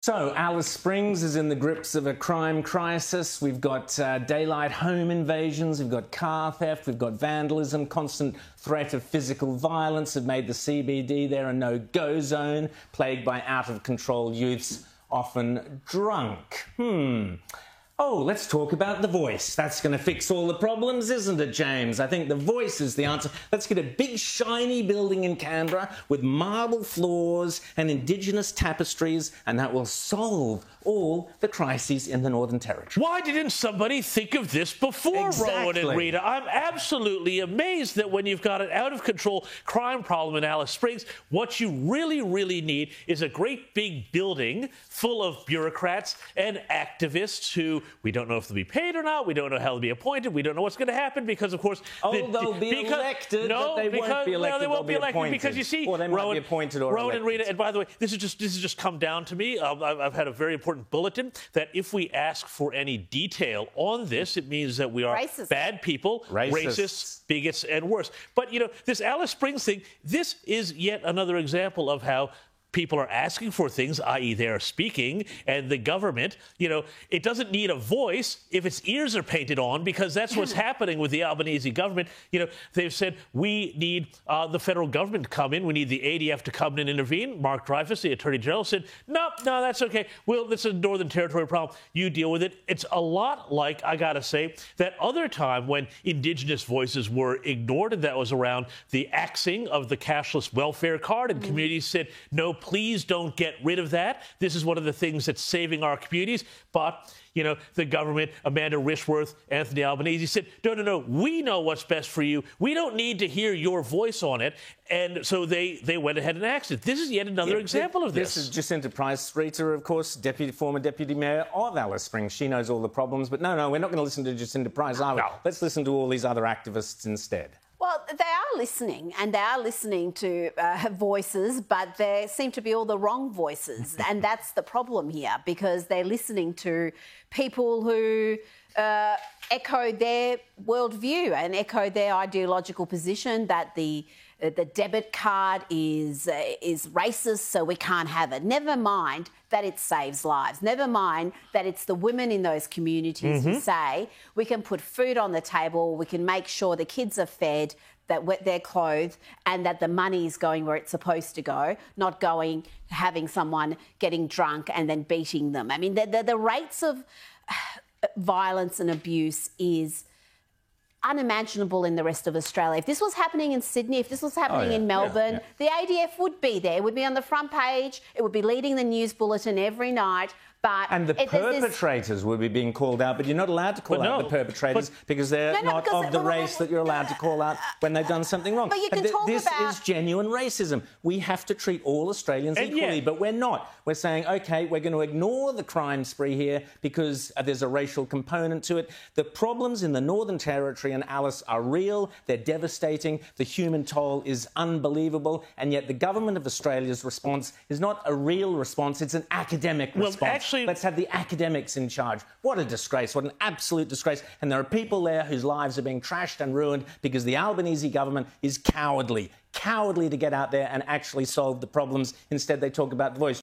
So, Alice Springs is in the grips of a crime crisis. We've got daylight home invasions, we've got car theft, we've got vandalism, constant threat of physical violence have made the CBD there a no-go zone, plagued by out-of-control youths, often drunk. Oh, let's talk about The Voice. That's going to fix all the problems, isn't it, James? I think The Voice is the answer. Let's get a big, shiny building in Canberra with marble floors and Indigenous tapestries, and that will solve all the crises in the Northern Territory. Why didn't somebody think of this before, Rowan and Rita? I'm absolutely amazed that when you've got an out-of-control crime problem in Alice Springs, what you really need is a great big building full of bureaucrats and activists who we don't know if they'll be paid or not. We don't know how they'll be appointed. We don't know what's going to happen because, of course... they'll be elected, but they won't be elected. No, they won't be elected appointed. Because, you see... Or they might be appointed or Rowan elected. and Rita, and by the way, this has just come down to me. I've had a very important bulletin that if we ask for any detail on this, it means that we are bad people, racists, bigots, and worse. But, you know, this Alice Springs thing, this is yet another example of how people are asking for things, i.e. they're speaking, and the government, you know, it doesn't need a voice if its ears are painted on, because that's what's happening with the Albanese government. You know, they've said, we need the federal government to come in. We need the ADF to come in and intervene. Mark Dreyfus, the Attorney General, said, no, that's okay. Well, this is a Northern Territory problem. You deal with it. It's a lot like, I got to say, that other time when Indigenous voices were ignored, and that was around the axing of the cashless welfare card, and communities said, no, please don't get rid of that. This is one of the things that's saving our communities. But, you know, the government, Amanda Rishworth, Anthony Albanese said, no, we know what's best for you. We don't need to hear your voice on it. And so they went ahead and axed it. This is yet another example of this. This is Jacinta Price, Rita, of course, former Deputy Mayor of Alice Springs. She knows all the problems. But no, we're not going to listen to Jacinta Price, are we? No. Let's listen to all these other activists instead. Well, they are listening, and they are listening to voices, but they seem to be all the wrong voices. And that's the problem here, because they're listening to people who echo their worldview and echo their ideological position that the debit card is racist, so we can't have it. Never mind that it saves lives. Never mind that it's the women in those communities who say we can put food on the table, we can make sure the kids are fed, that they're clothed, and that the money is going where it's supposed to go, not going having someone getting drunk and then beating them. I mean, the rates of violence and abuse is unimaginable in the rest of Australia. If this was happening in Sydney, if this was happening in Melbourne, the ADF would be there. It would be on the front page. It would be leading the news bulletin every night. And the perpetrators would be being called out, but you're not allowed to call out the perpetrators because they're not of the race that you're allowed to call out when they've done something wrong. But you can this is genuine racism. We have to treat all Australians equally, but we're not. We're saying, OK, we're going to ignore the crime spree here because there's a racial component to it. The problems in the Northern Territory and Alice are real. They're devastating. The human toll is unbelievable. And yet the government of Australia's response is not a real response. It's an academic response. Let's have the academics in charge. What a disgrace. What an absolute disgrace. And there are people there whose lives are being trashed and ruined because the Albanese government is cowardly to get out there and actually solve the problems. Instead, they talk about The Voice.